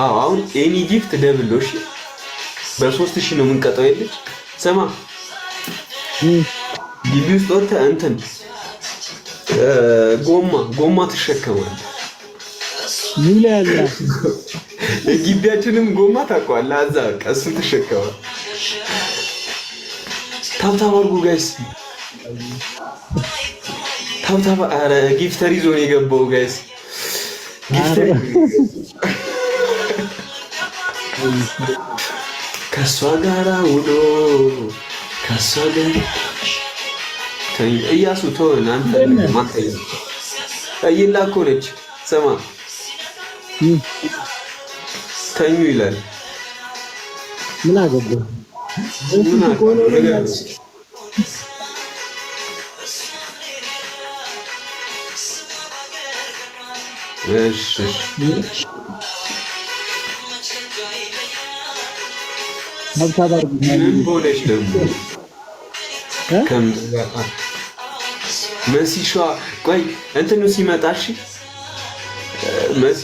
አዎ አሁን ኤኒ ጊፍት ደብሎሽ በ3000 ነው የምንቀጣው የለች ስማ ግቢ ውስጥ ወጥተህ እንትን ጎማ ትሸከማለህ ሙላ ያለ ግቢያችንም ጎማ ታውቀዋለህ አዛ በቃ እሱን ትሸከማለህ ታብታብ አድርጉ ጋይስ ታብታብ ኧረ ጊፍተር ይዞ ነው የገባው ጋይስ ጊፍተር ከሷ ጋር ውሎ ከሷ ጋር እያሱ ተወን አንተ ማንተኝ አይላ እኮ ነች ስማ ተኙ ይላል ምን አገባው ምን አገባው እሺ ሀብታባር ምን ሆነሽ ደግሞ ከምዛታ መሲሿ ቆይ እንትኑ ሲመጣ እሺ መሲ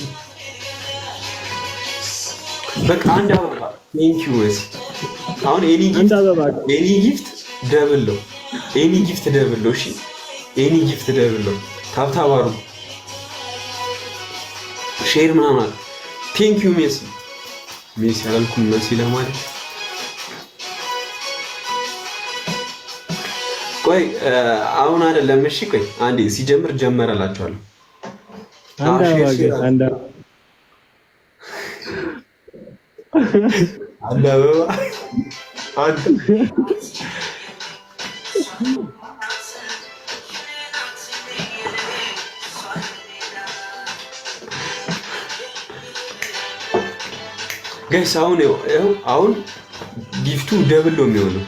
በቃ አንድ አበባ ቴንክ ዩ መሲ አሁን ኤኒ ጊፍት ደብል ነው ኤኒ ጊፍት ደብል ነው እሺ ኤኒ ጊፍት ደብል ነው ታብታባሩ ሼር ምናምን ቴንክ ዩ ሜሲ ሜሲ አላልኩም መሲ ለማለት ቆይ አሁን አይደለም እሺ ቆይ አንዴ ሲጀምር ጀመረላችኋለሁ አንድ አበባ አንድ ጋይስ አሁን ጊፍቱ ደብል ነው የሚሆነው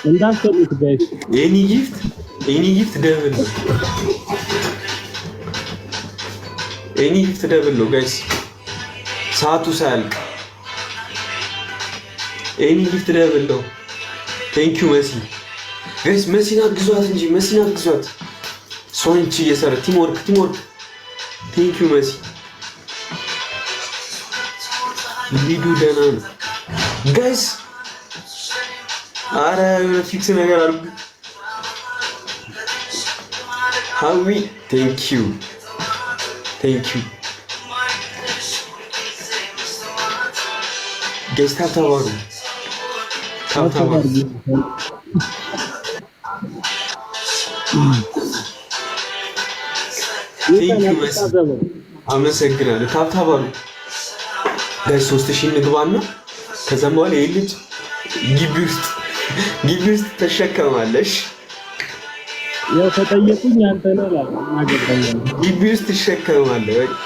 እንዳትሰጡት ጋይስ ኤኒ ጊፍት ደብል ነው ኤኒ ጊፍት ደብል ነው ጋይስ ሰዓቱ ሳያልቅ ኤኒ ጊፍት ደብል ነው ቴንክ ዩ መሲ ጋይስ መሲና ግዟት እንጂ መሲና ግዟት ሶንቺ እየሰራ ቲምወርክ ቴንክ ዩ መሲ ሊዱ ደህና ነው ጋይስ አረ ፊክስ ነገር አድርጉ ሀዊ ቴንክ ዩ ጋይስ ታብታባሩ ቴንክ ዩ መሲ አመሰግናለሁ ታብታባሩ ጋይስ 3000 እንግባና ከዛም በኋላ ይሄ ልጅ ግቢ ውስጥ ተሸከማለሽ ያው ተጠየቁኝ አንተ ነው ማገባኝ ግቢ ውስጥ ተሸከማለህ በቃ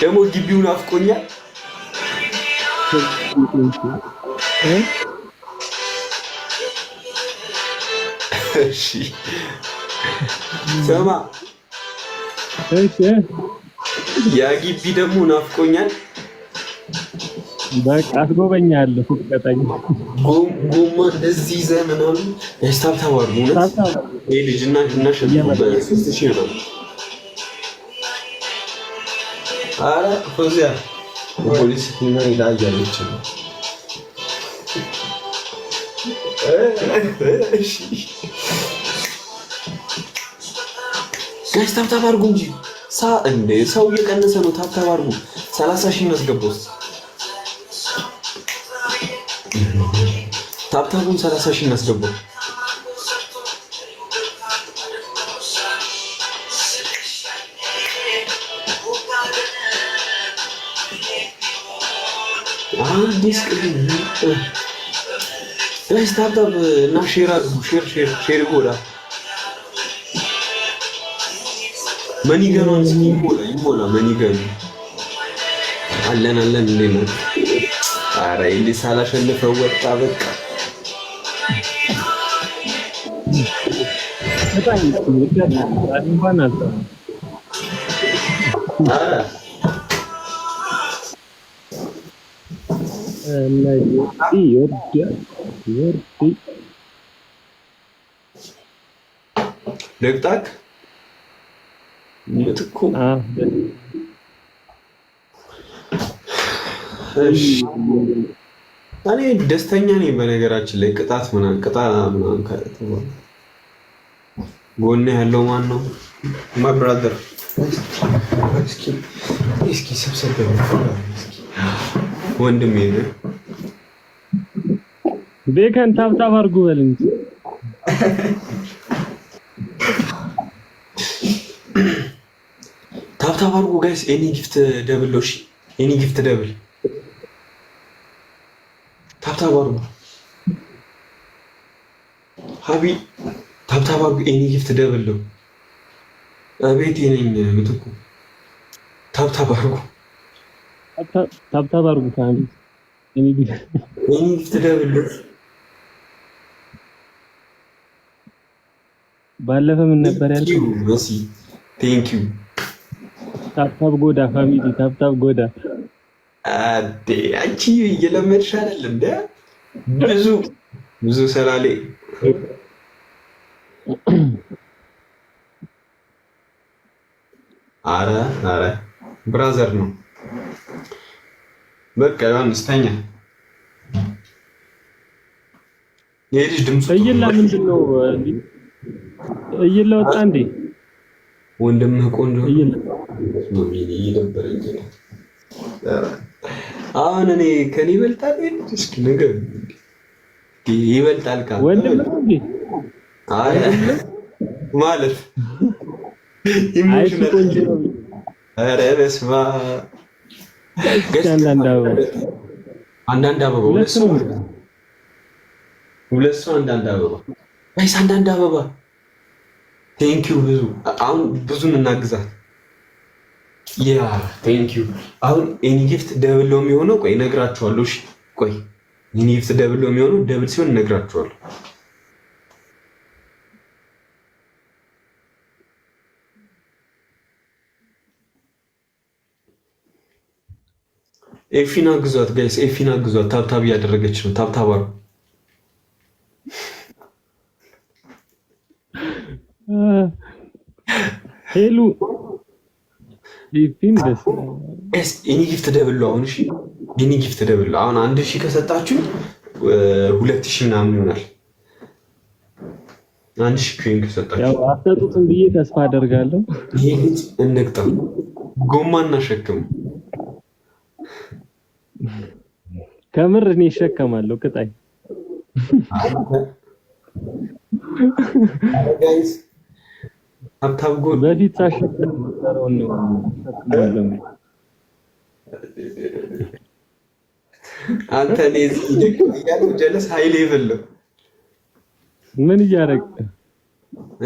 ደግሞ ግቢውን አፍቆኛል እሺ ሰማ እሺ ያ ግቢ ደግሞ ናፍቆኛል በቃ አስጎበኛለሁ ፍቅጠኝ ጎማ እንደዚህ ይዘህ ምናምን ያስታብታባሩ ማለት ይሄ ልጅና ሸሽቶ ነው አረ ፎዚያ ፖሊስ ነው ይላያለች እሺ ጋይስ ታብታባርጉ እንጂ እንደ ሰው እየቀነሰ ነው ታብታባርጉ 30,000 እናስገባው ታብታቡን 30,000 እናስገባው አዲስ ቅድም ጋይስ ታብታብ እና ሼር አድርጉ ሼር ጎዳ መኒገሩን ይሞላ መኒገሩ አለን እንዴ ነው አረ እንዴ ሳላሸንፈው ወጣ በቃ በጣም ይወዳል እንኳን አልታ አረ ይወርድ ደግጣክ ምትኩ እኔ ደስተኛ ነኝ በነገራችን ላይ ቅጣት ምናምን ጎን ያለው ማን ነው? ማይ ብራዘር እስኪ ሰብሰብ ወንድሜ ነው። ቤከን ታብታብ አድርጉ በል እንጂ ታብታብ አድርጉ ጋይስ። ኤኒ ጊፍት ደብል ነው። እሺ ኤኒ ጊፍት ደብል ታብታብ አድርጉ። ሀቢ ታብታብ አድርጉ። ኤኒ ጊፍት ደብል ነው። አቤት የኔ ምትኩ ታብታብ አድርጉ። ታብታብ አድርጉ። ታንዲ ኤኒ ጊፍት ደብል ነው። ባለፈ ምን ነበር ያልከው? መሲ ቴንክ ዩ። ታብታብ ጎዳ ፋሚሊ ታብታብ ጎዳ። አዴ አንቺ እየለመድሽ አይደል እንዴ? ብዙ ሰላሌ አረ ብራዘር ነው። በቃ ዮሐንስ ተኛ። የልጅ ድምጽ እይላ ምንድነው? እይላ ወጣ እንዴ? ወንድምህ ቆንጆ እይላ ነው። ይደብረኝ። አሁን እኔ ከኔ ይበልጣል እስኪ ነገር ይበልጣል ካለ ወንድምህ እንዴ? አይ ማለት ኢሞሽናል ቆንጆ ነው። ኧረ በስመ አብ አንዳንድ አበባ ሁለት ሰው አንዳንድ አበባ ጋይስ አንዳንድ አበባ ቴንክ ዩ። አሁን ብዙን እናግዛት። ያ ቴንክ ዩ። አሁን ኤኒ ጊፍት ደብል ነው የሚሆነው። ቆይ እነግራችኋለሁ። እሺ ቆይ ኤኒ ጊፍት ደብል ነው የሚሆነው። ደብል ሲሆን እነግራችኋለሁ። ኤፊና ግዟት ጋይስ፣ ኤፊና ግዟት። ታብታብ እያደረገች ነው። ታብታብ አሩ ሄሉ ኤፊን ደስ ኤስ ኤኒ ጊፍት ደብሉ። አሁን እሺ ኤኒ ጊፍት ደብሉ። አሁን 1000 ከሰጣችሁ 2000 ምናምን ይሆናል። 1000 ኮይን ከሰጣችሁ ያው አትሰጡትም ብዬ ተስፋ አደርጋለሁ። ይሄ ልጅ እንቅጣ ጎማና ሸክም ከምር እኔ እሸከማለሁ። ቅጣይ ጋይስ ታብታብ ጎል በፊት ሳሸክም መሰረውን ነው ተከማለሁ። አንተ ለዚ ይደግ ጀለስ ሃይ ሌቭል ነው። ምን እያደረግ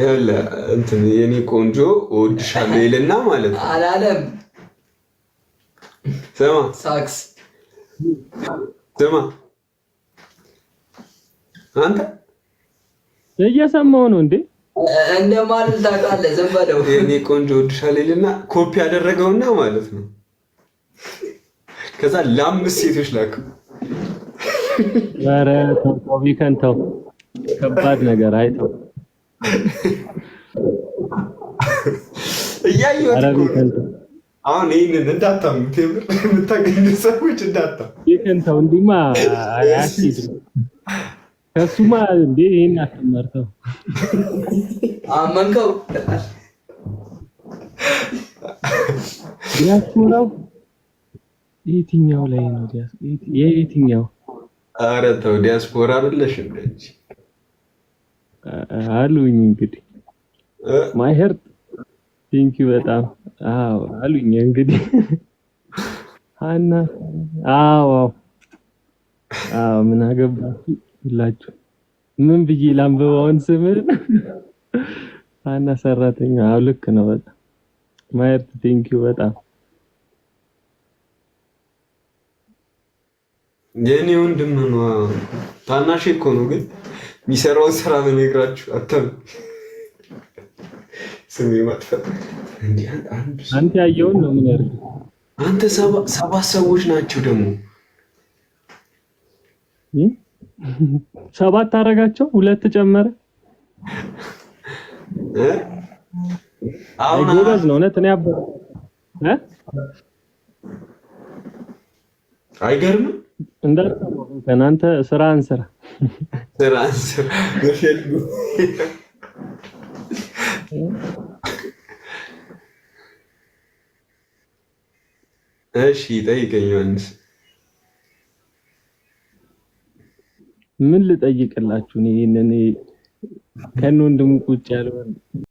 ያለ እንትን የኔ ቆንጆ እወድሻለሁ ይልና ማለት ነው አላለም። ስማ ሳክስ ስማ አንተ እየሰማው ነው እንዴ? እንደማለት ታውቃለህ። ዝም በለው። የኔ ቆንጆ እወድሻለሁ ይልና ኮፒ ያደረገውና ማለት ነው። ከዛ ለአምስት ሴቶች ላከው። ኧረ ተው ቢከንተው ከባድ ነገር አይተው እያየሁት አሁን ይሄንን እንዳታምኑት የምታገኙ ሰዎች እንዳታም ይከንተው እንዲማ አያሲድ ከሱማ እንዴ ይሄን አትመርተው አመንከው ዲያስፖራው የትኛው ላይ ነው? የትኛው? ኧረ ተው ዲያስፖራ አይደለሽ እንዴ አሉኝ። እንግዲህ ማይ ሄርት ቴንክ ዩ በጣም አዎ አሉኝ። እንግዲህ አና አዎ ምን አገባችሁ ሁላችሁ። ምን ብዬ ላንብበውን ስምን አና ሰራተኛ አዎ ልክ ነው በጣም ማይ ሄርት ቴንክ ዩ በጣም የኔ ወንድም ነው። ታናሽ እኮ ነው ግን የሚሰራውን ስራ በነግራችሁ አተም ስሜ ማጥፋት እንዴ አንተ ያየውን ነው ምን ያርግ አንተ ሰባት ሰዎች ናቸው ደግሞ ሰባት አረጋቸው ሁለት ጨመረ አሁን ጎበዝ ነው እውነት ነው ያበረ አይገርምም? እንዳትሰማው ከናንተ ስራን ስራ ትራንስ በሸጉ እሺ ጠይቀኝ ዮሐንስ። ምን ልጠይቅላችሁ? ይሄንን ከነ ወንድሙ ቁጭ ያለው